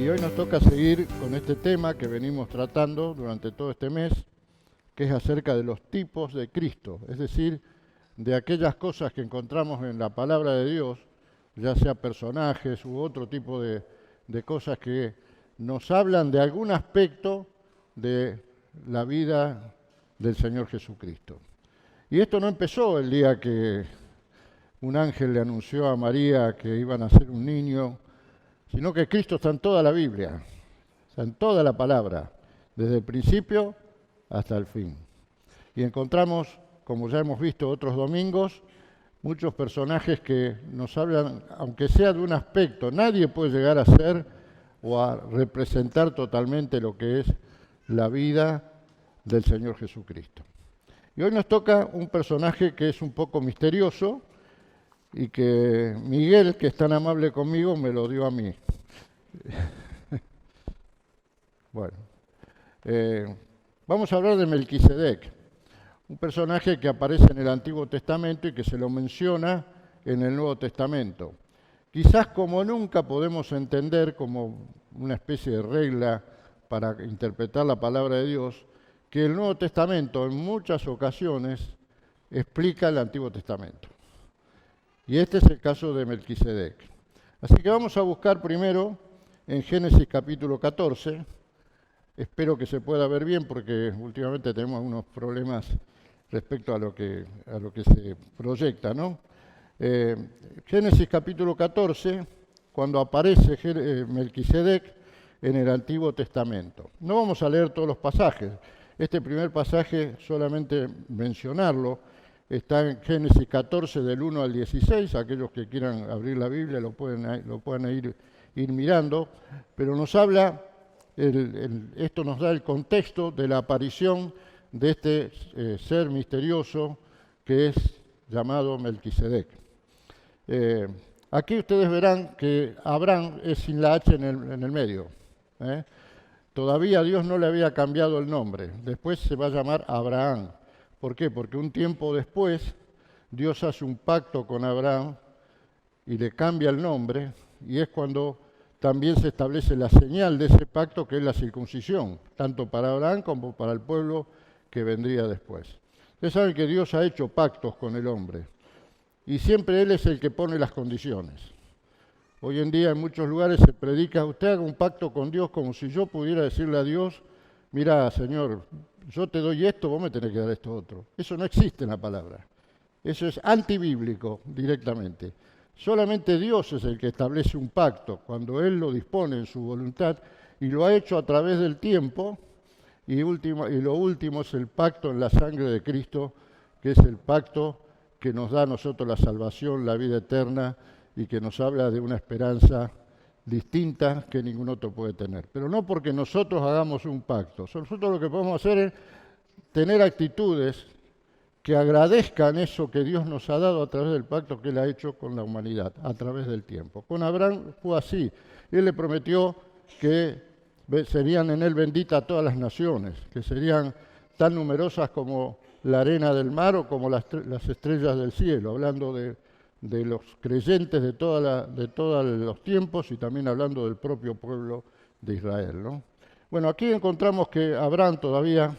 Y hoy nos toca seguir con este tema que venimos tratando durante todo este mes, que es acerca de los tipos de Cristo, es decir, de aquellas cosas que encontramos en la palabra de Dios, ya sea personajes u otro tipo de cosas que nos hablan de algún aspecto de la vida del Señor Jesucristo. Y esto no empezó el día que un ángel le anunció a María que iban a nacer un niño, sino que Cristo está en toda la Biblia, está en toda la palabra, desde el principio hasta el fin. Y encontramos, como ya hemos visto otros domingos, muchos personajes que nos hablan, aunque sea de un aspecto, nadie puede llegar a ser o a representar totalmente lo que es la vida del Señor Jesucristo. Y hoy nos toca un personaje que es un poco misterioso y que Miguel, que es tan amable conmigo, me lo dio a mí. Bueno, vamos a hablar de Melquisedec, un personaje que aparece en el Antiguo Testamento y que se lo menciona en el Nuevo Testamento. Quizás como nunca podemos entender, como una especie de regla para interpretar la palabra de Dios, que el Nuevo Testamento en muchas ocasiones explica el Antiguo Testamento. Y este es el caso de Melquisedec. Así que vamos a buscar primero en Génesis capítulo 14. Espero que se pueda ver bien porque últimamente tenemos unos problemas respecto a lo que se proyecta, ¿no? Génesis capítulo 14, cuando aparece Melquisedec en el Antiguo Testamento. No vamos a leer todos los pasajes. Este primer pasaje, solamente mencionarlo, está en Génesis 14 del 1 al 16. Aquellos que quieran abrir la Biblia lo pueden ir mirando, pero nos habla, esto nos da el contexto de la aparición de este ser misterioso que es llamado Melquisedec. Aquí ustedes verán que Abraham es sin la H en el medio. Todavía Dios no le había cambiado el nombre. Después se va a llamar Abraham. ¿Por qué? Porque un tiempo después Dios hace un pacto con Abraham y le cambia el nombre, y es cuando también se establece la señal de ese pacto, que es la circuncisión, tanto para Abraham como para el pueblo que vendría después. Ustedes saben que Dios ha hecho pactos con el hombre y siempre Él es el que pone las condiciones. Hoy en día en muchos lugares se predica, usted haga un pacto con Dios como si yo pudiera decirle a Dios, mira, Señor, yo te doy esto, vos me tenés que dar esto otro. Eso no existe en la palabra. Eso es antibíblico directamente. Solamente Dios es el que establece un pacto cuando Él lo dispone en su voluntad y lo ha hecho a través del tiempo. Y lo último es el pacto en la sangre de Cristo, que es el pacto que nos da a nosotros la salvación, la vida eterna, y que nos habla de una esperanza distinta que ningún otro puede tener. Pero no porque nosotros hagamos un pacto. Nosotros lo que podemos hacer es tener actitudes que agradezcan eso que Dios nos ha dado a través del pacto que Él ha hecho con la humanidad, a través del tiempo. Con Abraham fue así. Él le prometió que serían en él benditas todas las naciones, que serían tan numerosas como la arena del mar o como las estrellas del cielo, hablando de los creyentes de todos los tiempos y también hablando del propio pueblo de Israel, ¿no? Bueno, aquí encontramos que Abraham todavía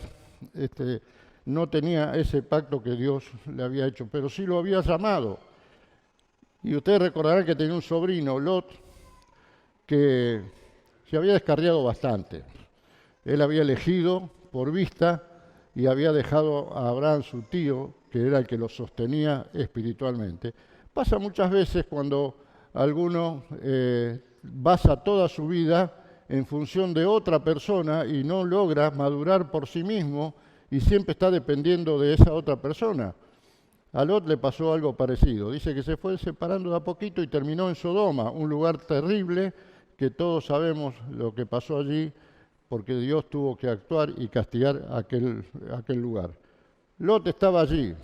no tenía ese pacto que Dios le había hecho, pero sí lo había llamado. Y ustedes recordarán que tenía un sobrino, Lot, que se había descarriado bastante. Él había elegido por vista y había dejado a Abraham, su tío, que era el que lo sostenía espiritualmente. Pasa muchas veces cuando alguno basa toda su vida en función de otra persona y no logra madurar por sí mismo y siempre está dependiendo de esa otra persona. A Lot le pasó algo parecido. Dice que se fue separando de a poquito y terminó en Sodoma, un lugar terrible que todos sabemos lo que pasó allí porque Dios tuvo que actuar y castigar aquel lugar. Lot estaba allí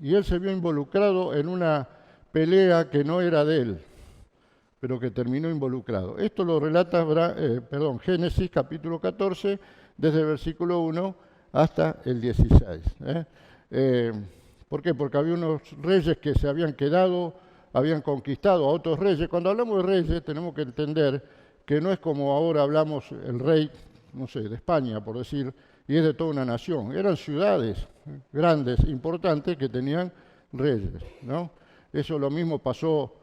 y él se vio involucrado en una pelea que no era de él, pero que terminó involucrado. Esto lo relata Génesis capítulo 14, desde el versículo 1 hasta el 16. ¿Por qué? Porque había unos reyes que se habían quedado, habían conquistado a otros reyes. Cuando hablamos de reyes tenemos que entender que no es como ahora hablamos el rey, no sé, de España, por decir, y es de toda una nación. Eran ciudades grandes, importantes, que tenían reyes, ¿no? Eso lo mismo pasó,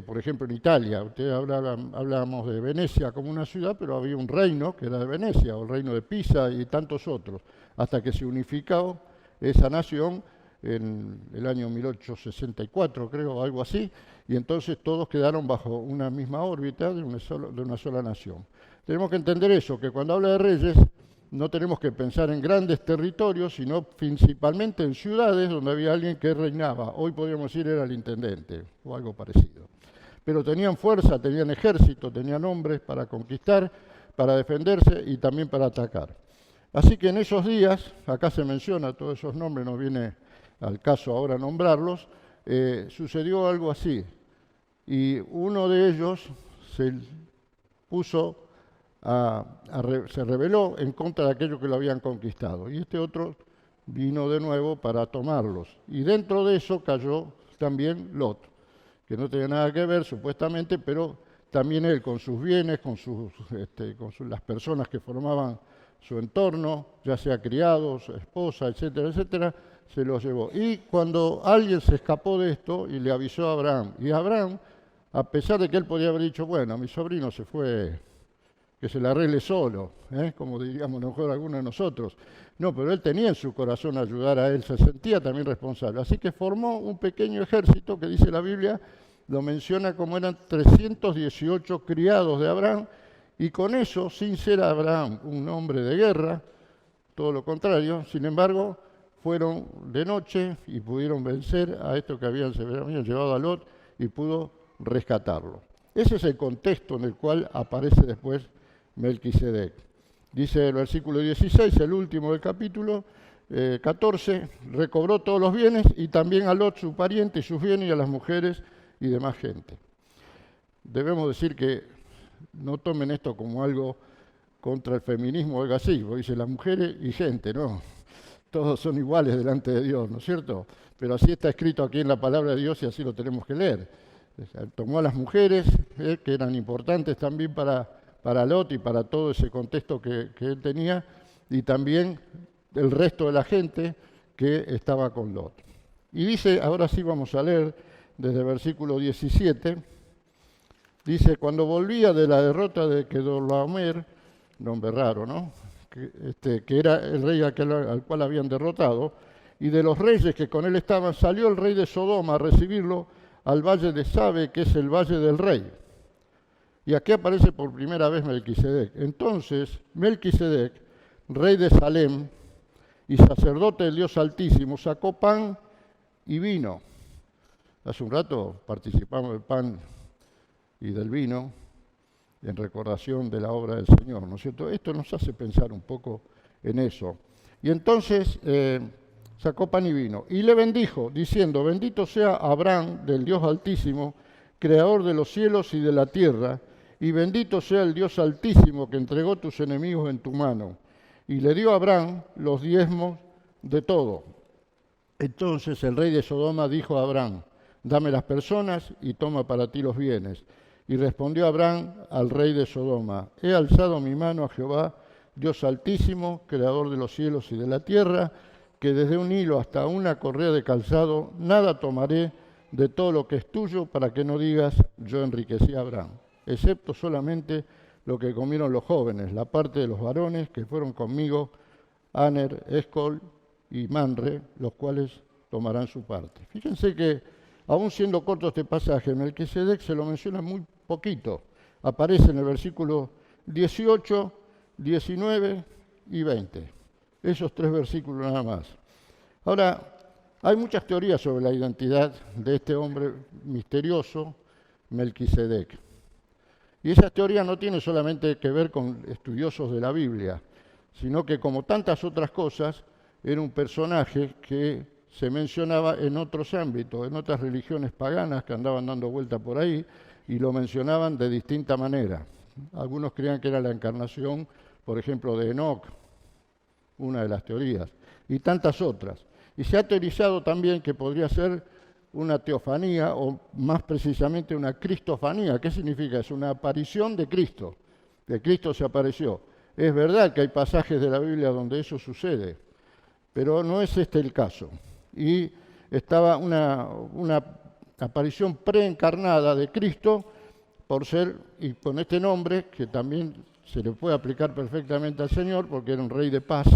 por ejemplo, en Italia. Ustedes hablábamos de Venecia como una ciudad, pero había un reino que era de Venecia, o el reino de Pisa y tantos otros, hasta que se unificó esa nación en el año 1864, creo, algo así, y entonces todos quedaron bajo una misma órbita de una sola nación. Tenemos que entender eso, que cuando habla de reyes, no tenemos que pensar en grandes territorios, sino principalmente en ciudades donde había alguien que reinaba. Hoy podríamos decir era el intendente o algo parecido. Pero tenían fuerza, tenían ejército, tenían hombres para conquistar, para defenderse y también para atacar. Así que en esos días, acá se menciona todos esos nombres, no viene al caso ahora nombrarlos, sucedió algo así. Y uno de ellos se puso se rebeló en contra de aquello que lo habían conquistado. Y este otro vino de nuevo para tomarlos. Y dentro de eso cayó también Lot, que no tenía nada que ver supuestamente, pero también él con sus bienes, con las personas que formaban su entorno, ya sea criados, esposa, etcétera, etcétera, se los llevó. Y cuando alguien se escapó de esto y le avisó a Abraham, y Abraham, a pesar de que él podía haber dicho, bueno, mi sobrino se fue, que se la arregle solo, como diríamos mejor algunos de nosotros. No, pero él tenía en su corazón ayudar a él, se sentía también responsable. Así que formó un pequeño ejército que dice la Biblia, lo menciona como eran 318 criados de Abraham, y con eso, sin ser Abraham un hombre de guerra, todo lo contrario, sin embargo, fueron de noche y pudieron vencer a estos que habían llevado a Lot y pudo rescatarlo. Ese es el contexto en el cual aparece después Melquisedec. Dice el versículo 16, el último del capítulo 14, recobró todos los bienes y también a Lot su pariente y sus bienes y a las mujeres y demás gente. Debemos decir que no tomen esto como algo contra el feminismo o algo así, porque dice las mujeres y gente, no, todos son iguales delante de Dios, ¿no es cierto? Pero así está escrito aquí en la palabra de Dios y así lo tenemos que leer. Tomó a las mujeres, que eran importantes también para Lot y para todo ese contexto que él tenía, y también el resto de la gente que estaba con Lot. Y dice, ahora sí vamos a leer desde el versículo 17, dice, cuando volvía de la derrota de Kedorlaomer, nombre raro, ¿no? Que era el rey al cual habían derrotado, y de los reyes que con él estaban, salió el rey de Sodoma a recibirlo al valle de Sabe, que es el valle del rey. Y aquí aparece por primera vez Melquisedec. Entonces, Melquisedec, rey de Salem y sacerdote del Dios Altísimo, sacó pan y vino. Hace un rato participamos del pan y del vino en recordación de la obra del Señor, ¿no es cierto? Esto nos hace pensar un poco en eso. Y entonces sacó pan y vino y le bendijo, diciendo, bendito sea Abraham del Dios Altísimo, creador de los cielos y de la tierra, y bendito sea el Dios Altísimo que entregó tus enemigos en tu mano. Y le dio a Abraham los diezmos de todo. Entonces el rey de Sodoma dijo a Abraham, dame las personas y toma para ti los bienes. Y respondió Abraham al rey de Sodoma, he alzado mi mano a Jehová, Dios Altísimo, creador de los cielos y de la tierra, que desde un hilo hasta una correa de calzado, nada tomaré de todo lo que es tuyo, para que no digas, yo enriquecí a Abraham, excepto solamente lo que comieron los jóvenes, la parte de los varones que fueron conmigo, Aner, Escol y Manre, los cuales tomarán su parte. Fíjense que, aún siendo corto este pasaje, Melquisedec se lo menciona muy poquito. Aparece en el versículo 18, 19 y 20. Esos 3 versículos nada más. Ahora, hay muchas teorías sobre la identidad de este hombre misterioso, Melquisedec. Y esas teorías no tienen solamente que ver con estudiosos de la Biblia, sino que, como tantas otras cosas, era un personaje que se mencionaba en otros ámbitos, en otras religiones paganas que andaban dando vuelta por ahí, y lo mencionaban de distinta manera. Algunos creían que era la encarnación, por ejemplo, de Enoc, una de las teorías, y tantas otras. Y se ha teorizado también que podría ser una teofanía, o más precisamente una cristofanía. ¿Qué significa? Es una aparición de Cristo. que Cristo se apareció. Es verdad que hay pasajes de la Biblia donde eso sucede, pero no es este el caso. Y estaba una aparición preencarnada de Cristo por ser, y con este nombre, que también se le puede aplicar perfectamente al Señor, porque era un rey de paz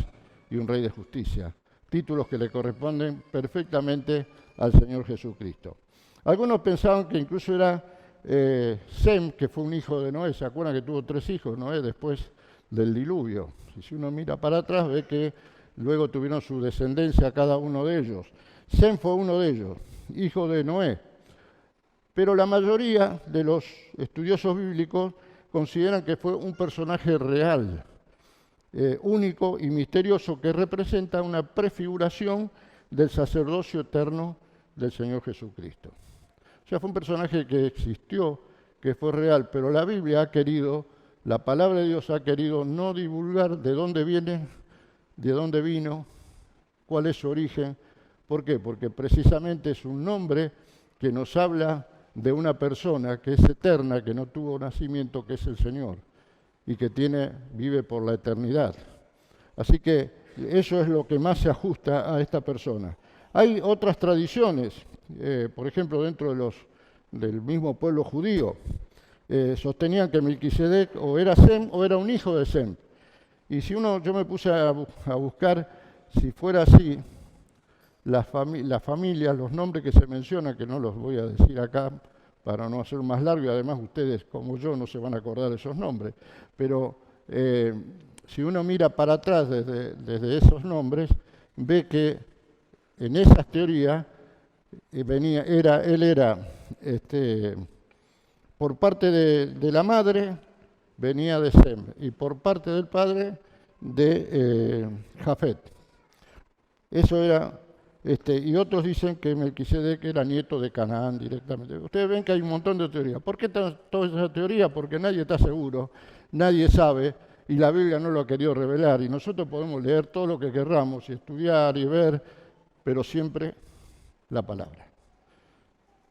y un rey de justicia. Títulos que le corresponden perfectamente al Señor Jesucristo. Algunos pensaban que incluso era Sem, que fue un hijo de Noé. ¿Se acuerdan que tuvo 3 hijos Noé después del diluvio? Y si uno mira para atrás ve que luego tuvieron su descendencia cada uno de ellos. Sem fue uno de ellos, hijo de Noé. Pero la mayoría de los estudiosos bíblicos consideran que fue un personaje real, único y misterioso, que representa una prefiguración del sacerdocio eterno del Señor Jesucristo. O sea, fue un personaje que existió, que fue real, pero la Biblia ha querido, la palabra de Dios ha querido no divulgar de dónde viene, de dónde vino, cuál es su origen. ¿Por qué? Porque precisamente es un nombre que nos habla de una persona que es eterna, que no tuvo nacimiento, que es el Señor, y que vive por la eternidad. Así que eso es lo que más se ajusta a esta persona. Hay otras tradiciones, por ejemplo, dentro del mismo pueblo judío, sostenían que Melquisedec o era Sem o era un hijo de Sem. Y si yo me puse a buscar si fuera así, las familias, los nombres que se mencionan, que no los voy a decir acá para no hacer más largo, y además ustedes como yo no se van a acordar de esos nombres, pero si uno mira para atrás desde esos nombres, ve que en esas teorías él era por parte de la madre venía de Sem y por parte del padre de Jafet. Eso era, y otros dicen que Melquisedec era nieto de Canaán directamente. Ustedes ven que hay un montón de teorías. ¿Por qué toda esa teoría? Porque nadie está seguro, nadie sabe, y la Biblia no lo ha querido revelar, y nosotros podemos leer todo lo que querramos, y estudiar y ver, pero siempre la palabra.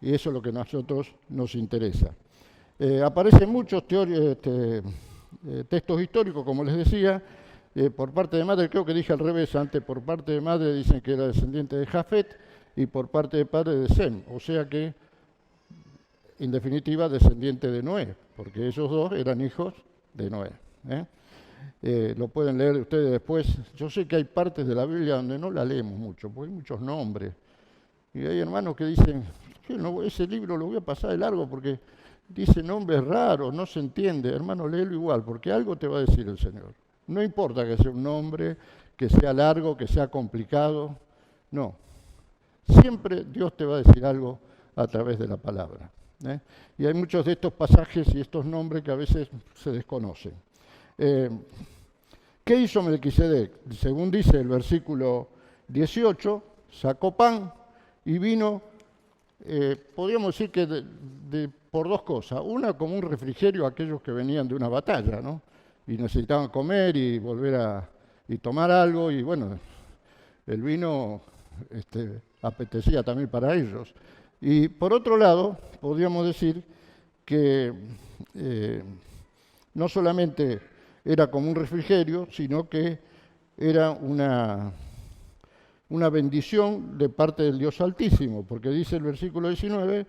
Y eso es lo que a nosotros nos interesa. Aparecen muchos textos históricos, como les decía, por parte de madre, creo que dije al revés antes, por parte de madre dicen que era descendiente de Jafet y por parte de padre de Sem, o sea que, en definitiva, descendiente de Noé, porque esos dos eran hijos de Noé. Lo pueden leer ustedes después. Yo sé que hay partes de la Biblia donde no la leemos mucho, porque hay muchos nombres. Y hay hermanos que dicen, ese libro lo voy a pasar de largo porque dice nombres raros, no se entiende. Hermano, léelo igual, porque algo te va a decir el Señor. No importa que sea un nombre, que sea largo, que sea complicado. No. Siempre Dios te va a decir algo a través de la palabra. Y hay muchos de estos pasajes y estos nombres que a veces se desconocen. ¿Qué hizo Melquisedec? Según dice el versículo 18, sacó pan y vino, podríamos decir que por 2 cosas. Una, como un refrigerio a aquellos que venían de una batalla, ¿no? Y necesitaban comer y volver y tomar algo, y bueno, el vino apetecía también para ellos. Y por otro lado, podríamos decir que no solamente era como un refrigerio, sino que era una bendición de parte del Dios Altísimo, porque dice el versículo 19,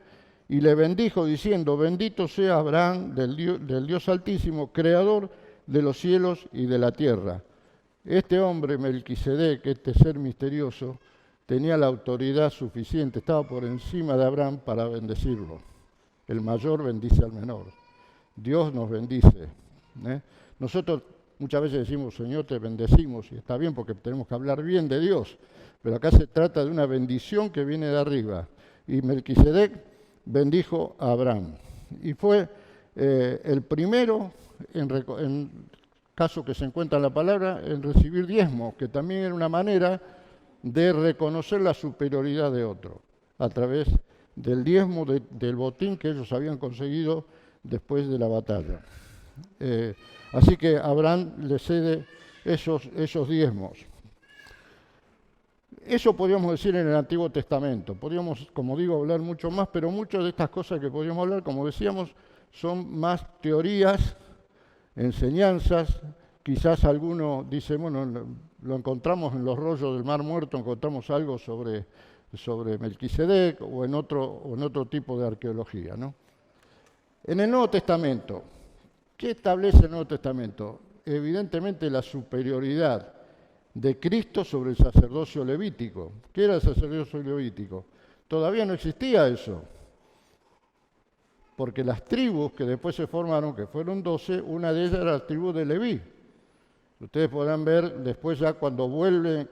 y le bendijo diciendo, bendito sea Abraham del Dios Altísimo, creador de los cielos y de la tierra. Este hombre, Melquisedec, este ser misterioso, tenía la autoridad suficiente, estaba por encima de Abraham para bendecirlo. El mayor bendice al menor. Dios nos bendice. Nosotros muchas veces decimos, Señor, te bendecimos, y está bien porque tenemos que hablar bien de Dios, pero acá se trata de una bendición que viene de arriba. Y Melquisedec bendijo a Abraham. Y fue el primero, en caso que se encuentra en la palabra, en recibir diezmo, que también era una manera de reconocer la superioridad de otro, a través del diezmo del botín que ellos habían conseguido después de la batalla. Así que Abraham le cede esos diezmos. Eso podríamos decir en el Antiguo Testamento. Podríamos, como digo, hablar mucho más, pero muchas de estas cosas que podríamos hablar, como decíamos, son más teorías enseñanzas. Quizás alguno dice, bueno, lo encontramos en los rollos del Mar Muerto, encontramos algo sobre Melquisedec o en otro tipo de arqueología, ¿no? En el Nuevo Testamento, ¿qué establece el Nuevo Testamento? Evidentemente la superioridad de Cristo sobre el sacerdocio levítico. ¿Qué era el sacerdocio levítico? Todavía no existía eso, porque las tribus que después se formaron, que fueron 12, una de ellas era la tribu de Leví. Ustedes podrán ver después ya cuando vuelven,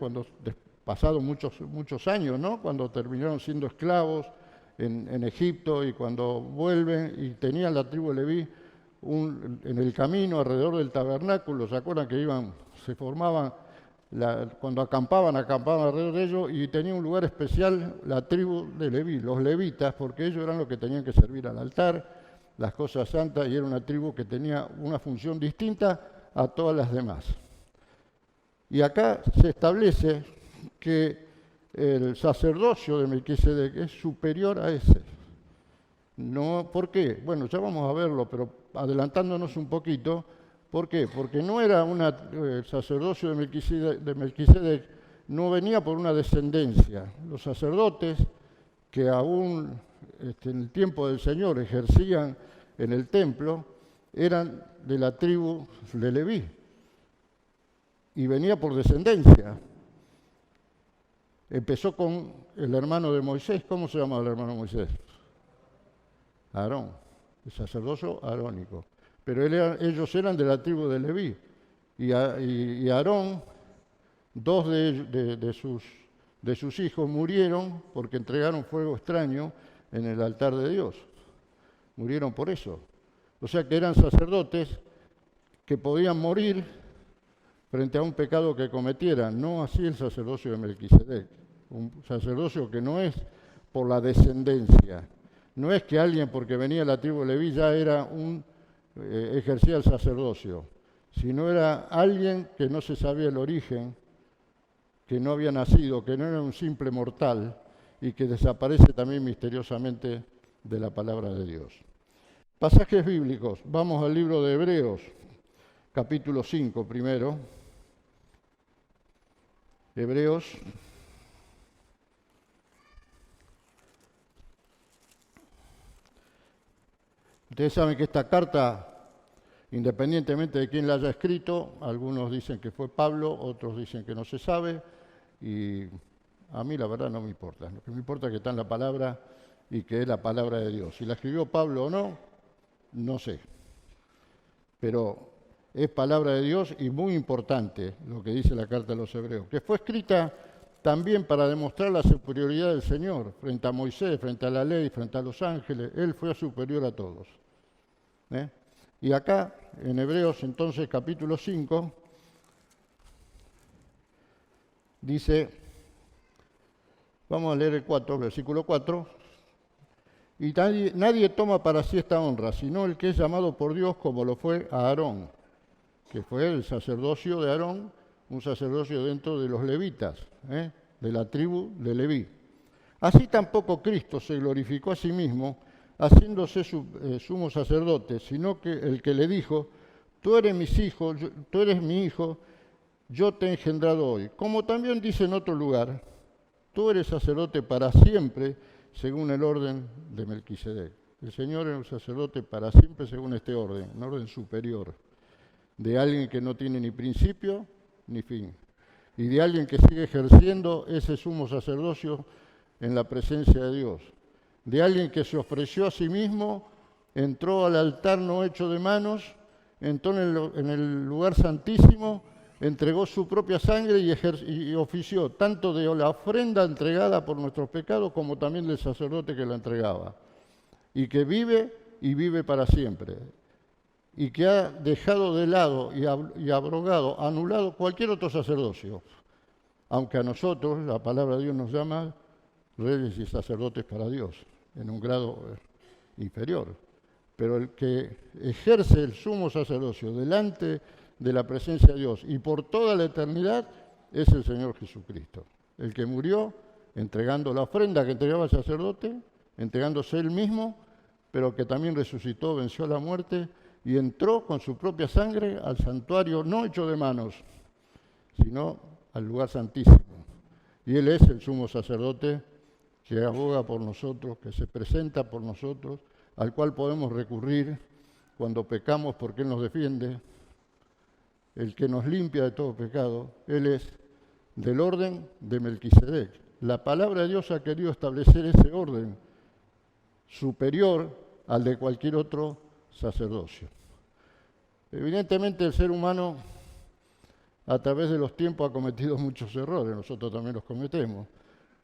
pasados muchos años, ¿no? Cuando terminaron siendo esclavos en Egipto y cuando vuelven y tenían la tribu de Leví en el camino alrededor del tabernáculo, ¿se acuerdan que se formaban, cuando acampaban alrededor de ellos y tenía un lugar especial la tribu de Leví, los levitas, porque ellos eran los que tenían que servir al altar, las cosas santas, y era una tribu que tenía una función distinta a todas las demás. Y acá se establece que el sacerdocio de Melquisedec es superior a ese. No, ¿por qué? Bueno, ya vamos a verlo, pero adelantándonos un poquito, ¿por qué? Porque no era el sacerdocio de Melquisedec no venía por una descendencia. Los sacerdotes que aún en el tiempo del Señor ejercían en el templo eran de la tribu de Leví y venía por descendencia. Empezó con el hermano de Moisés. ¿Cómo se llama el hermano de Moisés? Aarón, el sacerdocio arónico. Pero ellos eran de la tribu de Leví. Y Aarón, dos de sus hijos murieron porque entregaron fuego extraño en el altar de Dios. Murieron por eso. O sea que eran sacerdotes que podían morir frente a un pecado que cometieran. No así el sacerdocio de Melquisedec. Un sacerdocio que no es por la descendencia. No es que alguien, porque venía de la tribu de Leví, ya era ejercía el sacerdocio, sino era alguien que no se sabía el origen, que no había nacido, que no era un simple mortal y que desaparece también misteriosamente de la palabra de Dios. Pasajes bíblicos. Vamos al libro de Hebreos, capítulo 5 primero. Hebreos. Ustedes saben que esta carta, independientemente de quién la haya escrito, algunos dicen que fue Pablo, otros dicen que no se sabe, y a mí la verdad no me importa. Lo que me importa es que está en la palabra y que es la palabra de Dios. Si la escribió Pablo o no, no sé. Pero es palabra de Dios y muy importante lo que dice la carta de los Hebreos, que fue escrita también para demostrar la superioridad del Señor frente a Moisés, frente a la ley, frente a los ángeles. Él fue superior a todos. Y acá, en Hebreos, entonces, capítulo 5, dice, vamos a leer el 4, versículo 4, y nadie toma para sí esta honra, sino el que es llamado por Dios como lo fue a Aarón, que fue el sacerdocio de Aarón, un sacerdocio dentro de los levitas, de la tribu de Leví. Así tampoco Cristo se glorificó a sí mismo, haciéndose sumo sacerdote, sino que el que le dijo, tú eres mi hijo, yo te he engendrado hoy. Como también dice en otro lugar, tú eres sacerdote para siempre, según el orden de Melquisedec. El Señor es un sacerdote para siempre según este orden, un orden superior, de alguien que no tiene ni principio ni fin, y de alguien que sigue ejerciendo ese sumo sacerdocio en la presencia de Dios, de alguien que se ofreció a sí mismo, entró al altar no hecho de manos, entró en el lugar santísimo, entregó su propia sangre y ofició tanto de la ofrenda entregada por nuestros pecados como también del sacerdote que la entregaba, y que vive y vive para siempre, y que ha dejado de lado y abrogado, anulado cualquier otro sacerdocio, aunque a nosotros la palabra de Dios nos llama reyes y sacerdotes para Dios, en un grado inferior. Pero el que ejerce el sumo sacerdocio delante de la presencia de Dios y por toda la eternidad es el Señor Jesucristo, el que murió entregando la ofrenda que entregaba el sacerdote, entregándose él mismo, pero que también resucitó, venció la muerte y entró con su propia sangre al santuario no hecho de manos, sino al lugar santísimo. Y Él es el sumo sacerdote que aboga por nosotros, que se presenta por nosotros, al cual podemos recurrir cuando pecamos porque Él nos defiende, el que nos limpia de todo pecado. Él es del orden de Melquisedec. La palabra de Dios ha querido establecer ese orden superior al de cualquier otro sacerdocio. Evidentemente el ser humano a través de los tiempos ha cometido muchos errores, nosotros también los cometemos.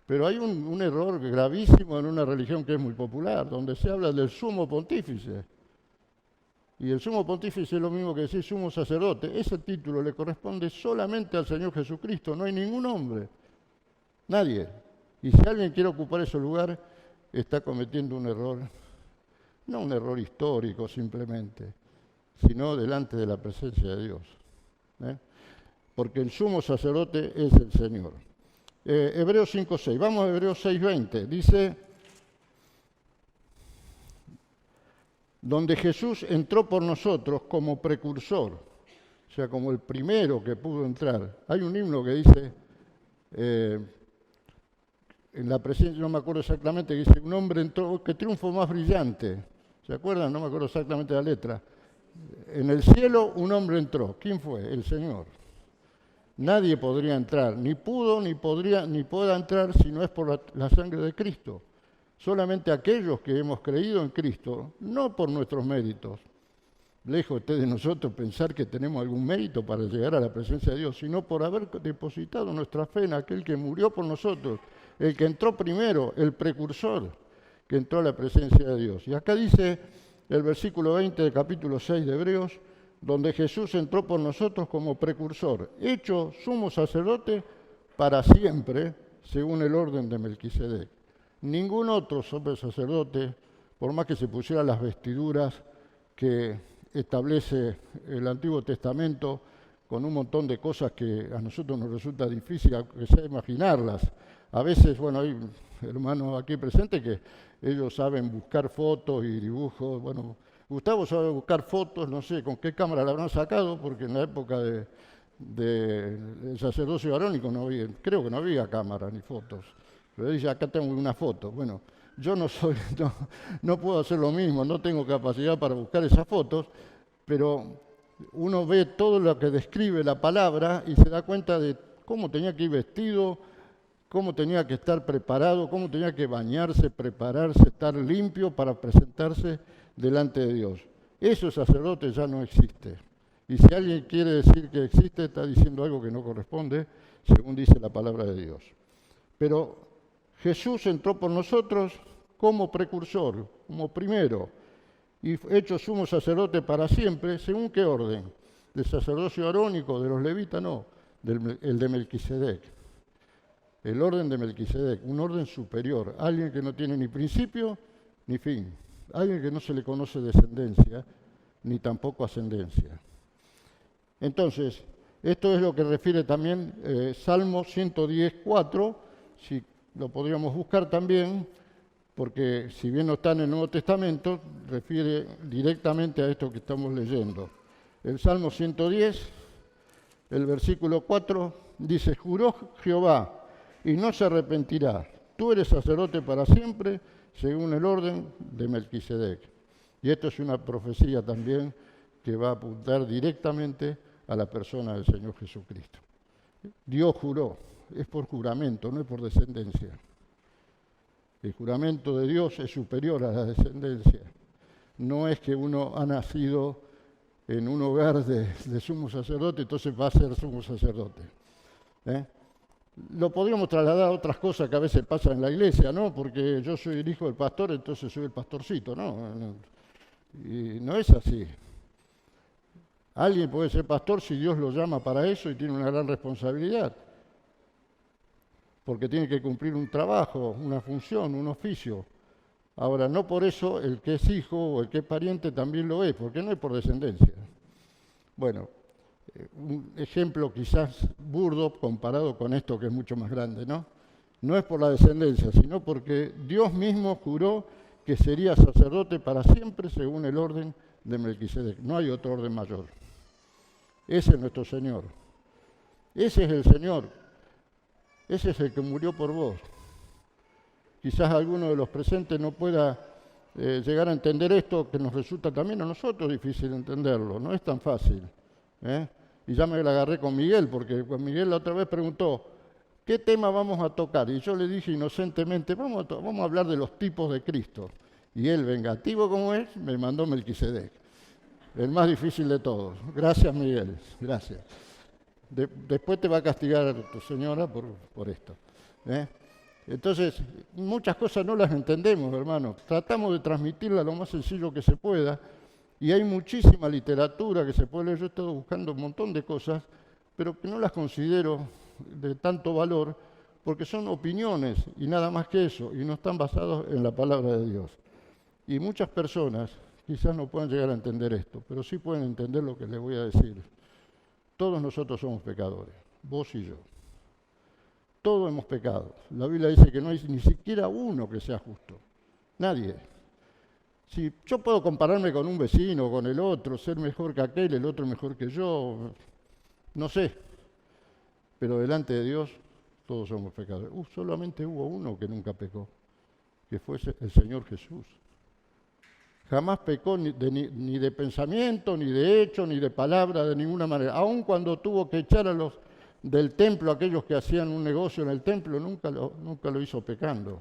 Pero hay un error gravísimo en una religión que es muy popular, donde se habla del sumo pontífice. Y el sumo pontífice es lo mismo que decir sumo sacerdote. Ese título le corresponde solamente al Señor Jesucristo, no hay ningún hombre, nadie. Y si alguien quiere ocupar ese lugar, está cometiendo un error, no un error histórico simplemente, sino delante de la presencia de Dios. Porque el sumo sacerdote es el Señor. Hebreos 5:6, vamos a Hebreos 6:20, dice, donde Jesús entró por nosotros como precursor, o sea, como el primero que pudo entrar. Hay un himno que dice, en la presencia, no me acuerdo exactamente, que dice, un hombre entró, qué triunfo más brillante. ¿Se acuerdan? No me acuerdo exactamente la letra. En el cielo un hombre entró. ¿Quién fue? El Señor. Nadie podría entrar, ni pudo, ni pueda entrar si no es por la sangre de Cristo. Solamente aquellos que hemos creído en Cristo, no por nuestros méritos. Lejos de nosotros pensar que tenemos algún mérito para llegar a la presencia de Dios, sino por haber depositado nuestra fe en aquel que murió por nosotros, el que entró primero, el precursor, que entró a la presencia de Dios. Y acá dice el versículo 20 del capítulo 6 de Hebreos, donde Jesús entró por nosotros como precursor, hecho sumo sacerdote para siempre, según el orden de Melquisedec. Ningún otro sumo sacerdote, por más que se pusiera las vestiduras que establece el Antiguo Testamento, con un montón de cosas que a nosotros nos resulta difícil aunque sea imaginarlas. A veces, bueno, hay hermanos aquí presentes que ellos saben buscar fotos y dibujos. Bueno, Gustavo sabe buscar fotos, no sé con qué cámara la habrán sacado, porque en la época del sacerdocio arónico no había, creo que no había cámara ni fotos. Pero dice, acá tengo una foto. Bueno, yo no puedo hacer lo mismo, no tengo capacidad para buscar esas fotos, pero uno ve todo lo que describe la palabra y se da cuenta de cómo tenía que ir vestido, cómo tenía que estar preparado, cómo tenía que bañarse, prepararse, estar limpio para presentarse delante de Dios. Ese sacerdote ya no existe. Y si alguien quiere decir que existe, está diciendo algo que no corresponde, según dice la palabra de Dios. Pero Jesús entró por nosotros como precursor, como primero, y hecho sumo sacerdote para siempre, ¿según qué orden? ¿Del sacerdocio arónico, de los levitas? No, el de Melquisedec. El orden de Melquisedec, un orden superior, alguien que no tiene ni principio ni fin, alguien que no se le conoce descendencia, ni tampoco ascendencia. Entonces, esto es lo que refiere también Salmo 110:4, si lo podríamos buscar también, porque si bien no está en el Nuevo Testamento, refiere directamente a esto que estamos leyendo. El Salmo 110, el versículo 4, dice, juró Jehová y no se arrepentirá, tú eres sacerdote para siempre, según el orden de Melquisedec. Y esto es una profecía también que va a apuntar directamente a la persona del Señor Jesucristo. Dios juró, es por juramento, no es por descendencia. El juramento de Dios es superior a la descendencia. No es que uno ha nacido en un hogar de sumo sacerdote, entonces va a ser sumo sacerdote. Lo podríamos trasladar a otras cosas que a veces pasan en la iglesia, ¿no? Porque yo soy el hijo del pastor, entonces soy el pastorcito, ¿no? Y no es así. Alguien puede ser pastor si Dios lo llama para eso y tiene una gran responsabilidad, porque tiene que cumplir un trabajo, una función, un oficio. Ahora, no por eso el que es hijo o el que es pariente también lo es, porque no es por descendencia. Bueno, un ejemplo quizás burdo comparado con esto que es mucho más grande, ¿no? No es por la descendencia, sino porque Dios mismo juró que sería sacerdote para siempre según el orden de Melquisedec. No hay otro orden mayor. Ese es nuestro Señor. Ese es el Señor. Ese es el que murió por vos. Quizás alguno de los presentes no pueda llegar a entender esto, que nos resulta también a nosotros difícil entenderlo. No es tan fácil. Y ya me la agarré con Miguel, porque Miguel la otra vez preguntó, ¿qué tema vamos a tocar? Y yo le dije inocentemente, vamos a hablar de los tipos de Cristo. Y él, vengativo como es, me mandó Melquisedec. El más difícil de todos. Gracias, Miguel. Gracias. Después te va a castigar tu señora por esto. Entonces, muchas cosas no las entendemos, hermano. Tratamos de transmitirla lo más sencillo que se pueda. Y hay muchísima literatura que se puede leer. Yo he estado buscando un montón de cosas, pero que no las considero de tanto valor, porque son opiniones y nada más que eso, y no están basados en la palabra de Dios. Y muchas personas quizás no puedan llegar a entender esto, pero sí pueden entender lo que les voy a decir. Todos nosotros somos pecadores, vos y yo. Todos hemos pecado. La Biblia dice que no hay ni siquiera uno que sea justo. Nadie. Si yo puedo compararme con un vecino, con el otro, ser mejor que aquel, el otro mejor que yo, no sé. Pero delante de Dios todos somos pecadores. Solamente hubo uno que nunca pecó, que fue el Señor Jesús. Jamás pecó ni de pensamiento, ni de hecho, ni de palabra, de ninguna manera. Aun cuando tuvo que echar a los del templo, aquellos que hacían un negocio en el templo, nunca lo hizo pecando.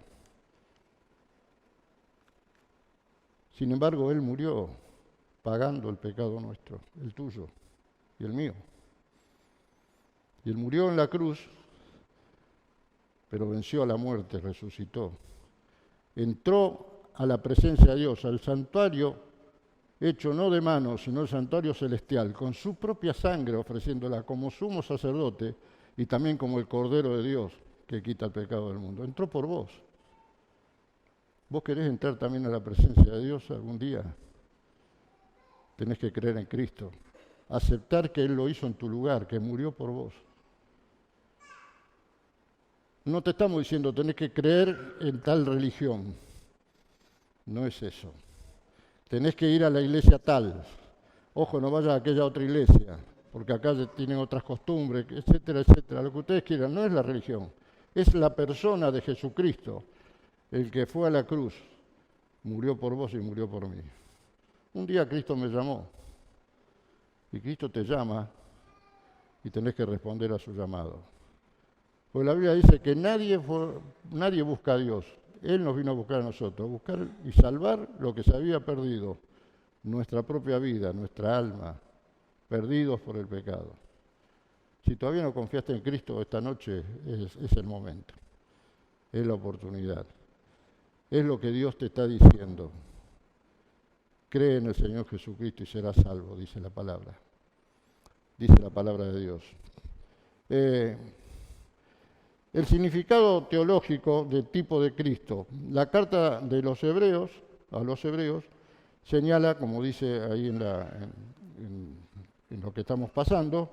Sin embargo, Él murió pagando el pecado nuestro, el tuyo y el mío. Y Él murió en la cruz, pero venció a la muerte, resucitó. Entró a la presencia de Dios, al santuario hecho no de manos, sino el santuario celestial, con su propia sangre ofreciéndola como sumo sacerdote y también como el Cordero de Dios que quita el pecado del mundo. Entró por vos. ¿Vos querés entrar también a la presencia de Dios algún día? Tenés que creer en Cristo, aceptar que Él lo hizo en tu lugar, que murió por vos. No te estamos diciendo tenés que creer en tal religión. No es eso. Tenés que ir a la iglesia tal. Ojo, no vayas a aquella otra iglesia, porque acá tienen otras costumbres, etcétera, etcétera. Lo que ustedes quieran, no es la religión, es la persona de Jesucristo, el que fue a la cruz, murió por vos y murió por mí. Un día Cristo me llamó, y Cristo te llama, y tenés que responder a su llamado. Porque la Biblia dice que nadie busca a Dios. Él nos vino a buscar a nosotros, a buscar y salvar lo que se había perdido, nuestra propia vida, nuestra alma, perdidos por el pecado. Si todavía no confiaste en Cristo, esta noche es el momento, es la oportunidad, es lo que Dios te está diciendo. Cree en el Señor Jesucristo y serás salvo, dice la palabra de Dios. El significado teológico del tipo de Cristo. La carta de los Hebreos, a los Hebreos, señala, como dice ahí en lo que estamos pasando,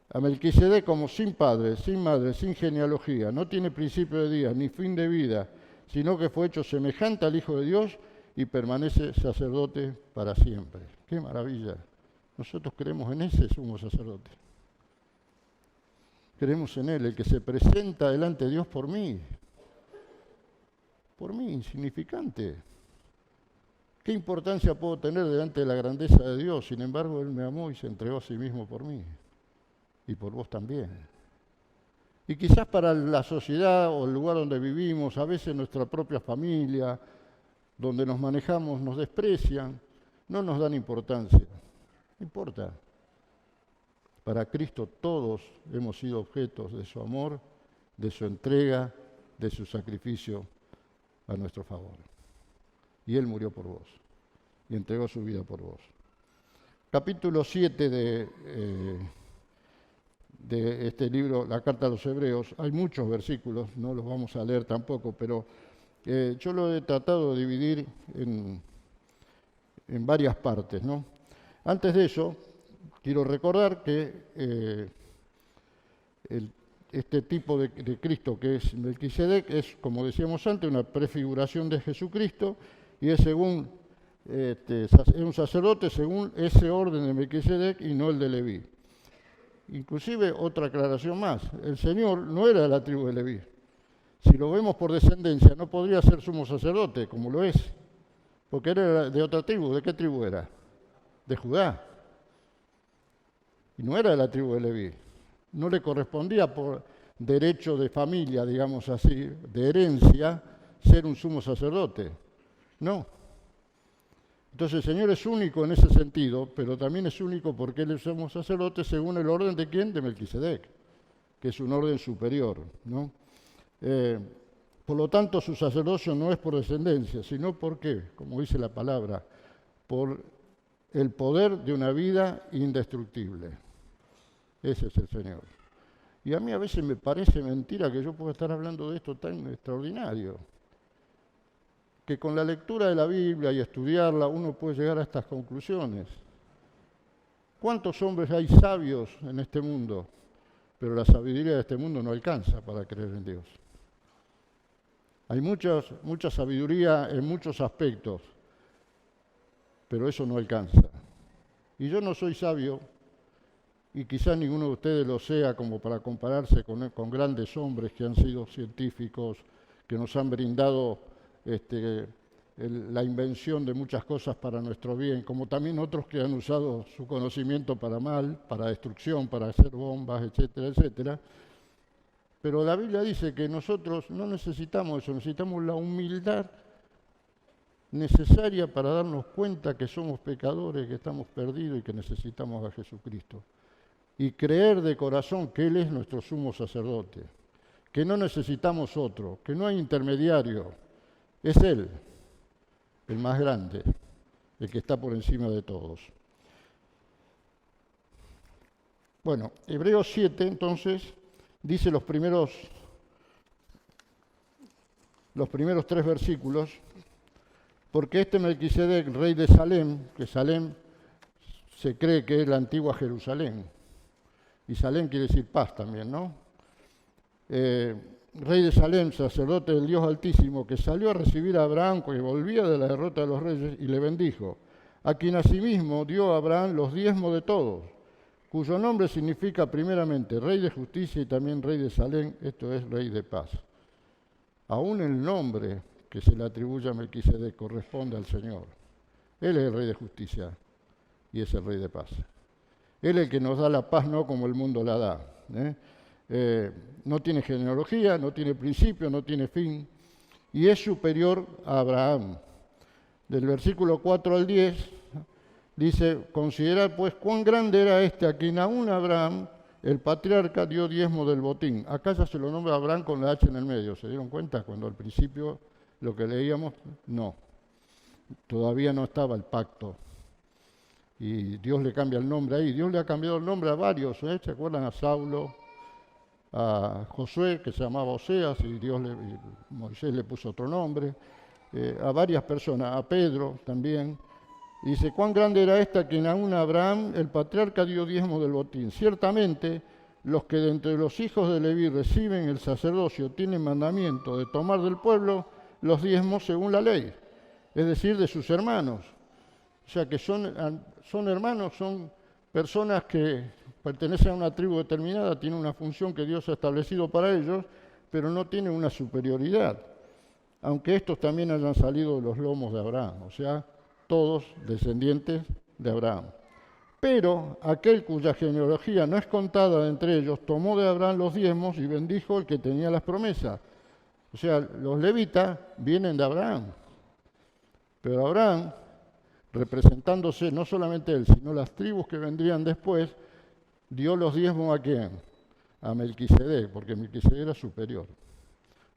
a Melquisedec como sin padre, sin madre, sin genealogía, no tiene principio de día ni fin de vida, sino que fue hecho semejante al Hijo de Dios y permanece sacerdote para siempre. ¡Qué maravilla! Nosotros creemos en ese sumo sacerdote. Creemos en Él, el que se presenta delante de Dios por mí, insignificante. ¿Qué importancia puedo tener delante de la grandeza de Dios? Sin embargo, Él me amó y se entregó a sí mismo por mí, y por vos también. Y quizás para la sociedad o el lugar donde vivimos, a veces nuestra propia familia, donde nos manejamos, nos desprecian, no nos dan importancia. No importa. Para Cristo todos hemos sido objetos de su amor, de su entrega, de su sacrificio a nuestro favor. Y Él murió por vos y entregó su vida por vos. Capítulo 7 de este libro, la Carta a los Hebreos, hay muchos versículos, no los vamos a leer tampoco, pero yo lo he tratado de dividir en varias partes, ¿no? Antes de eso, quiero recordar que este tipo de Cristo que es Melquisedec es, como decíamos antes, una prefiguración de Jesucristo y es según es un sacerdote según ese orden de Melquisedec y no el de Leví. Inclusive, otra aclaración más, el Señor no era de la tribu de Leví. Si lo vemos por descendencia, no podría ser sumo sacerdote, como lo es, porque era de otra tribu. ¿De qué tribu era? De Judá. Y no era de la tribu de Leví. No le correspondía por derecho de familia, digamos así, de herencia, ser un sumo sacerdote. No. Entonces el Señor es único en ese sentido, pero también es único porque Él es sumo sacerdote según el orden de ¿quién? De Melquisedec, que es un orden superior, ¿no? Por lo tanto, su sacerdocio no es por descendencia, sino porque, como dice la palabra, por el poder de una vida indestructible. Ese es el Señor. Y a mí a veces me parece mentira que yo pueda estar hablando de esto tan extraordinario, que con la lectura de la Biblia y estudiarla uno puede llegar a estas conclusiones. ¿Cuántos hombres hay sabios en este mundo? Pero la sabiduría de este mundo no alcanza para creer en Dios. Hay mucha sabiduría en muchos aspectos, pero eso no alcanza. Y yo no soy sabio, y quizás ninguno de ustedes lo sea como para compararse con grandes hombres que han sido científicos, que nos han brindado la invención de muchas cosas para nuestro bien, como también otros que han usado su conocimiento para mal, para destrucción, para hacer bombas, etcétera, etcétera. Pero la Biblia dice que nosotros no necesitamos eso, necesitamos la humildad necesaria para darnos cuenta que somos pecadores, que estamos perdidos y que necesitamos a Jesucristo. Y creer de corazón que Él es nuestro sumo sacerdote, que no necesitamos otro, que no hay intermediario, es Él, el más grande, el que está por encima de todos. Bueno, Hebreos 7, entonces, dice los primeros 3 versículos, porque este Melquisedec, rey de Salem, que Salem se cree que es la antigua Jerusalén, y Salem quiere decir paz también, ¿no? Rey de Salem, sacerdote del Dios Altísimo, que salió a recibir a Abraham, que volvía de la derrota de los reyes, y le bendijo, a quien asimismo dio a Abraham los diezmos de todos, cuyo nombre significa primeramente Rey de Justicia y también Rey de Salem, esto es Rey de Paz. Aún el nombre que se le atribuye a Melquisedec corresponde al Señor. Él es el Rey de Justicia y es el Rey de Paz. Él es el que nos da la paz, no como el mundo la da. No tiene genealogía, no tiene principio, no tiene fin, y es superior a Abraham. Del versículo 4 al 10, dice, considerad pues cuán grande era este a quien aún Abraham, el patriarca, dio diezmo del botín. Acá ya se lo nombra Abraham con la H en el medio, ¿se dieron cuenta? Cuando al principio lo que leíamos, no, todavía no estaba el pacto. Y Dios le cambia el nombre ahí. Dios le ha cambiado el nombre a varios, ¿se acuerdan? A Saulo, a Josué, que se llamaba Oseas, y Moisés le puso otro nombre, a varias personas, a Pedro también. Y dice, cuán grande era esta que aún Abraham, el patriarca, dio diezmo del botín. Ciertamente, los que de entre los hijos de Leví reciben el sacerdocio tienen mandamiento de tomar del pueblo los diezmos según la ley, es decir, de sus hermanos. O sea que son hermanos, son personas que pertenecen a una tribu determinada, tienen una función que Dios ha establecido para ellos, pero no tienen una superioridad, aunque estos también hayan salido de los lomos de Abraham, o sea, todos descendientes de Abraham. Pero aquel cuya genealogía no es contada de entre ellos, tomó de Abraham los diezmos y bendijo el que tenía las promesas. O sea, los levitas vienen de Abraham, pero Abraham, representándose no solamente él, sino las tribus que vendrían después, dio los diezmos ¿a quién? A Melquisedec, porque Melquisedec era superior,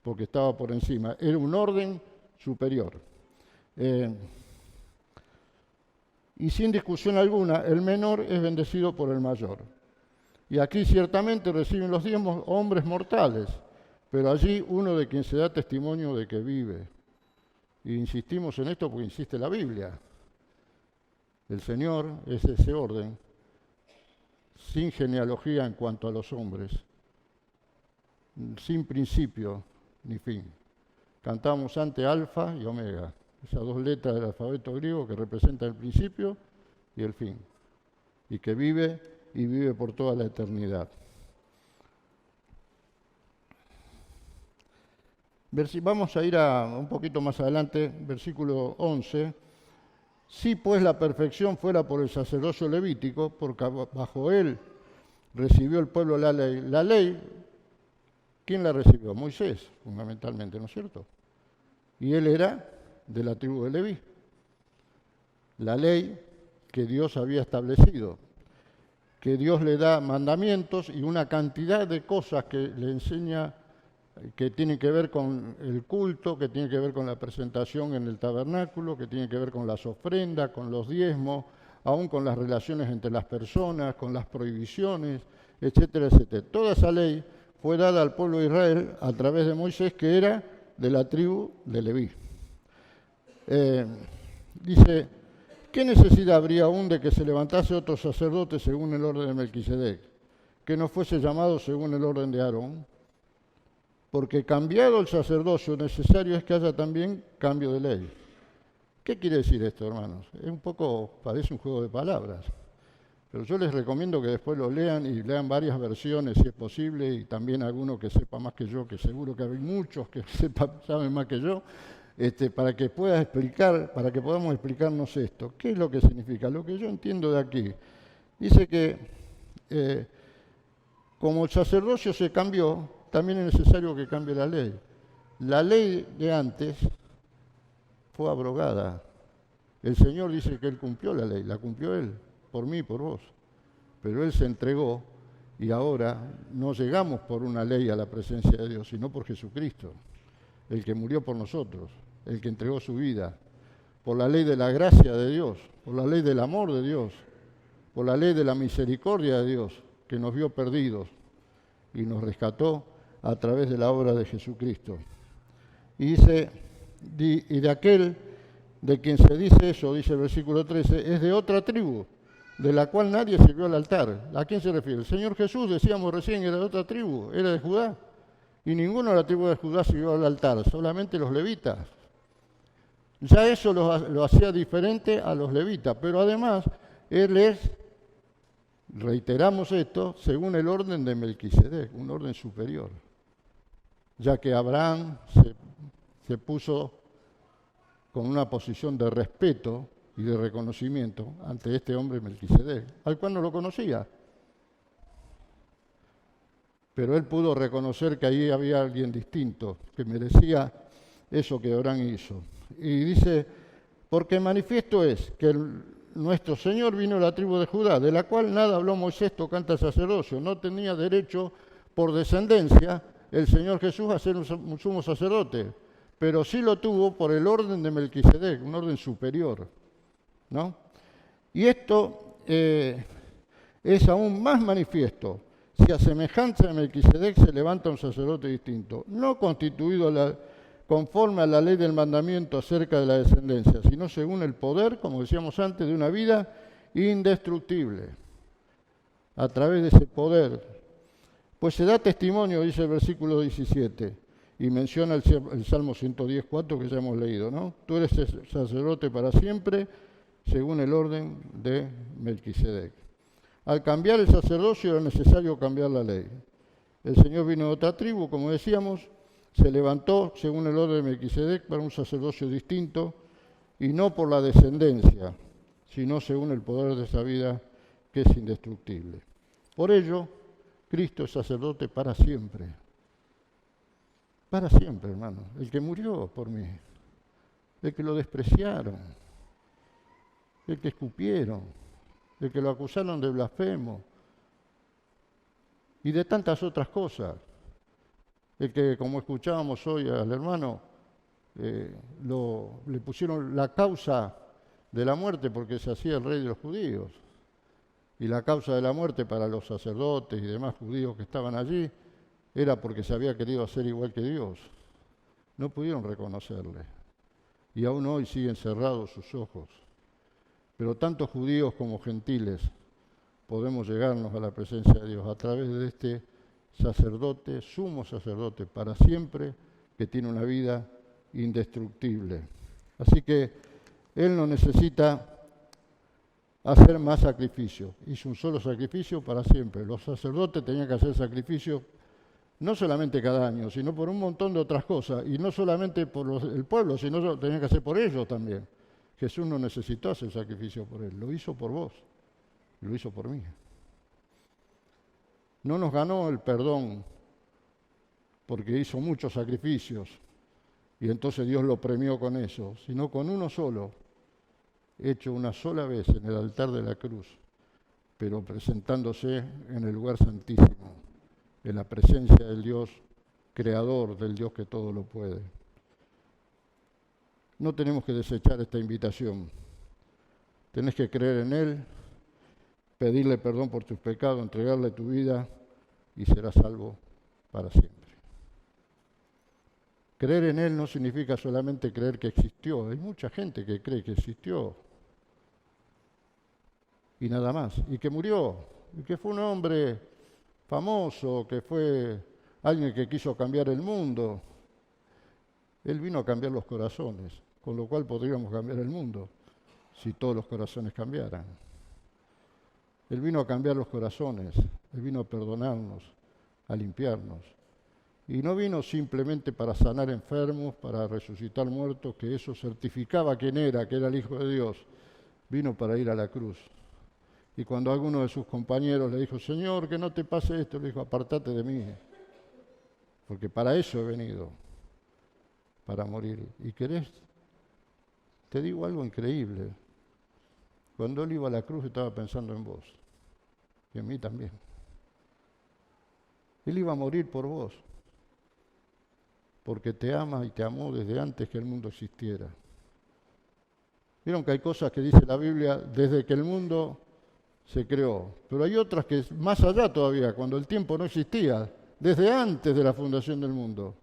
porque estaba por encima. Era un orden superior. Y sin discusión alguna, el menor es bendecido por el mayor. Y aquí ciertamente reciben los diezmos hombres mortales, pero allí uno de quien se da testimonio de que vive. Y insistimos en esto porque insiste la Biblia. El Señor es ese orden, sin genealogía en cuanto a los hombres, sin principio ni fin. Cantamos ante Alfa y Omega, esas dos letras del alfabeto griego que representan el principio y el fin, y que vive y vive por toda la eternidad. Vamos a ir un poquito más adelante, versículo 11. Si pues la perfección fuera por el sacerdocio levítico, porque bajo él recibió el pueblo la ley. La ley, ¿quién la recibió? Moisés, fundamentalmente, ¿no es cierto? Y él era de la tribu de Leví. La ley que Dios había establecido, que Dios le da mandamientos y una cantidad de cosas que le enseña, que tienen que ver con el culto, que tienen que ver con la presentación en el tabernáculo, que tienen que ver con las ofrendas, con los diezmos, aún con las relaciones entre las personas, con las prohibiciones, etcétera, etcétera. Toda esa ley fue dada al pueblo de Israel a través de Moisés, que era de la tribu de Leví. Dice, ¿qué necesidad habría aún de que se levantase otro sacerdote según el orden de Melquisedec, que no fuese llamado según el orden de Aarón? Porque cambiado el sacerdocio, necesario es que haya también cambio de ley. ¿Qué quiere decir esto, hermanos? Es un poco, parece un juego de palabras, pero yo les recomiendo que después lo lean y lean varias versiones si es posible, y también alguno que sepa más que yo, que seguro que hay muchos que saben más que yo, para que pueda explicar, para que podamos explicarnos esto. ¿Qué es lo que significa? Lo que yo entiendo de aquí. Dice que como el sacerdocio se cambió, también es necesario que cambie la ley. La ley de antes fue abrogada. El Señor dice que Él cumplió la ley, la cumplió Él, por mí y por vos. Pero Él se entregó y ahora no llegamos por una ley a la presencia de Dios, sino por Jesucristo, el que murió por nosotros, el que entregó su vida, por la ley de la gracia de Dios, por la ley del amor de Dios, por la ley de la misericordia de Dios, que nos vio perdidos y nos rescató a través de la obra de Jesucristo. Y dice, y de aquel de quien se dice eso, dice el versículo 13, es de otra tribu, de la cual nadie sirvió al altar. ¿A quién se refiere? El Señor Jesús, decíamos recién, era de otra tribu, era de Judá. Y ninguno de la tribu de Judá sirvió al altar, solamente los levitas. Ya eso lo hacía diferente a los levitas, pero además él es, reiteramos esto, según el orden de Melquisedec, un orden superior, ya que Abraham se puso con una posición de respeto y de reconocimiento ante este hombre Melquisedec, al cual no lo conocía. Pero él pudo reconocer que ahí había alguien distinto, que merecía eso que Abraham hizo. Y dice, porque manifiesto es que nuestro Señor vino de la tribu de Judá, de la cual nada habló Moisés tocante al sacerdocio. No tenía derecho por descendencia el Señor Jesús a ser un sumo sacerdote, pero sí lo tuvo por el orden de Melquisedec, un orden superior, ¿no? Y esto es aún más manifiesto si a semejanza de Melquisedec se levanta un sacerdote distinto, no constituido conforme a la ley del mandamiento acerca de la descendencia, sino según el poder, como decíamos antes, de una vida indestructible. A través de ese poder, pues se da testimonio, dice el versículo 17, y menciona el Salmo 110:4 que ya hemos leído, ¿no? Tú eres sacerdote para siempre, según el orden de Melquisedec. Al cambiar el sacerdocio era necesario cambiar la ley. El Señor vino de otra tribu, como decíamos, se levantó según el orden de Melquisedec para un sacerdocio distinto y no por la descendencia, sino según el poder de esa vida que es indestructible. Por ello, Cristo es sacerdote para siempre. Para siempre, hermano. El que murió por mí, el que lo despreciaron, el que escupieron, el que lo acusaron de blasfemo y de tantas otras cosas. El que, como escuchábamos hoy al hermano, le pusieron la causa de la muerte porque se hacía el rey de los judíos. Y la causa de la muerte para los sacerdotes y demás judíos que estaban allí era porque se había querido hacer igual que Dios. No pudieron reconocerle. Y aún hoy siguen cerrados sus ojos. Pero tanto judíos como gentiles podemos llegarnos a la presencia de Dios a través de este sacerdote, sumo sacerdote para siempre, que tiene una vida indestructible. Así que Él no necesita hacer más sacrificios. Hizo un solo sacrificio para siempre. Los sacerdotes tenían que hacer sacrificios no solamente cada año, sino por un montón de otras cosas. Y no solamente por el pueblo, sino lo tenían que hacer por ellos también. Jesús no necesitó hacer sacrificio por Él, lo hizo por vos, lo hizo por mí. No nos ganó el perdón porque hizo muchos sacrificios y entonces Dios lo premió con eso, sino con uno solo, hecho una sola vez en el altar de la cruz, pero presentándose en el lugar santísimo, en la presencia del Dios creador, del Dios que todo lo puede. No tenemos que desechar esta invitación. Tenés que creer en Él, pedirle perdón por tus pecados, entregarle tu vida y serás salvo para siempre. Creer en Él no significa solamente creer que existió. Hay mucha gente que cree que existió y nada más, y que murió, y que fue un hombre famoso, que fue alguien que quiso cambiar el mundo. Él vino a cambiar los corazones, con lo cual podríamos cambiar el mundo si todos los corazones cambiaran. Él vino a cambiar los corazones, Él vino a perdonarnos, a limpiarnos. Y no vino simplemente para sanar enfermos, para resucitar muertos, que eso certificaba quién era, que era el Hijo de Dios. Vino para ir a la cruz. Y cuando alguno de sus compañeros le dijo, Señor, que no te pase esto, le dijo, apartate de mí, porque para eso he venido, para morir. ¿Y querés? Te digo algo increíble. Cuando Él iba a la cruz estaba pensando en vos, y en mí también. Él iba a morir por vos, porque te ama y te amó desde antes que el mundo existiera. Vieron que hay cosas que dice la Biblia desde que el mundo se creó, pero hay otras que es más allá todavía, cuando el tiempo no existía, desde antes de la fundación del mundo.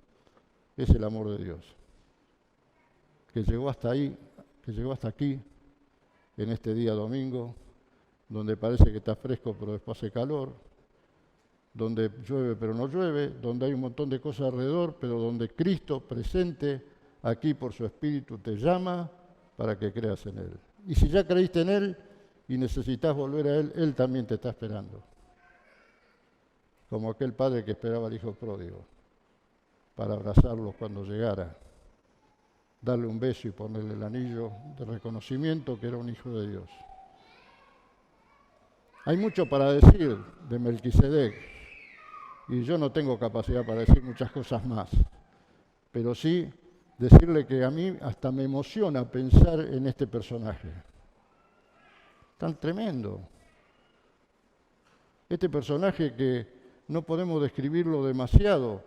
Es el amor de Dios, que llegó hasta ahí, que llegó hasta aquí, en este día domingo, donde parece que está fresco pero después hace calor, donde llueve pero no llueve, donde hay un montón de cosas alrededor, pero donde Cristo presente aquí por su Espíritu te llama para que creas en Él. Y si ya creíste en Él y necesitas volver a Él, Él también te está esperando. Como aquel padre que esperaba al hijo pródigo, para abrazarlo cuando llegara, darle un beso y ponerle el anillo de reconocimiento que era un hijo de Dios. Hay mucho para decir de Melquisedec, y yo no tengo capacidad para decir muchas cosas más, pero sí decirle que a mí hasta me emociona pensar en este personaje. Tan tremendo. Este personaje que no podemos describirlo demasiado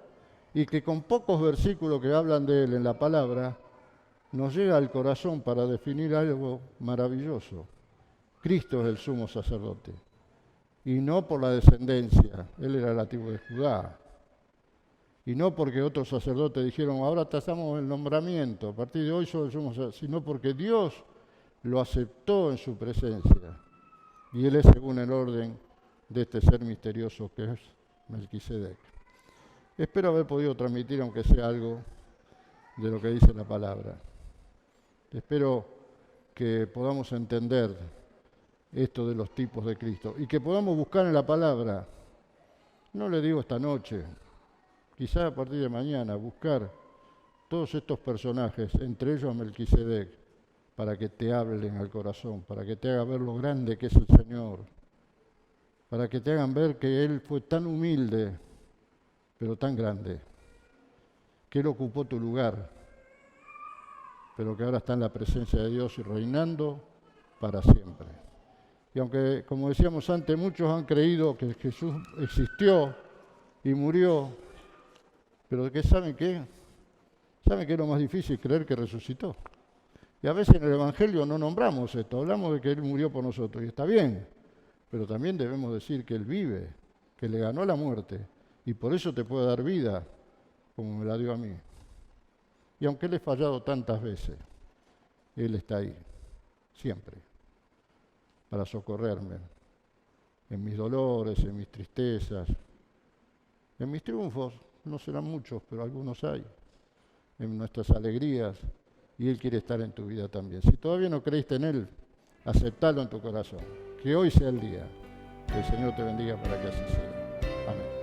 y que con pocos versículos que hablan de él en la palabra, nos llega al corazón para definir algo maravilloso. Cristo es el sumo sacerdote. Y no por la descendencia, él era de la tribu de Judá. Y no porque otros sacerdotes dijeron, ahora tasamos el nombramiento, a partir de hoy solo el sumo sacerdote, sino porque Dios lo aceptó en su presencia. Y él es según el orden de este ser misterioso que es Melquisedec. Espero haber podido transmitir, aunque sea algo, de lo que dice la palabra. Espero que podamos entender esto de los tipos de Cristo y que podamos buscar en la palabra, no le digo esta noche, quizá a partir de mañana, buscar todos estos personajes, entre ellos Melquisedec, para que te hablen al corazón, para que te haga ver lo grande que es el Señor, para que te hagan ver que Él fue tan humilde, pero tan grande, que Él ocupó tu lugar, pero que ahora está en la presencia de Dios y reinando para siempre. Y aunque, como decíamos antes, muchos han creído que Jesús existió y murió, pero que ¿saben qué? ¿Saben qué es lo más difícil? Creer que resucitó. Y a veces en el Evangelio no nombramos esto, hablamos de que Él murió por nosotros, y está bien, pero también debemos decir que Él vive, que le ganó la muerte, y por eso te puede dar vida, como me la dio a mí. Y aunque Él he fallado tantas veces, Él está ahí, siempre, para socorrerme, en mis dolores, en mis tristezas, en mis triunfos, no serán muchos, pero algunos hay, en nuestras alegrías, y Él quiere estar en tu vida también. Si todavía no creíste en Él, aceptalo en tu corazón. Que hoy sea el día. Que el Señor te bendiga para que así sea. Amén.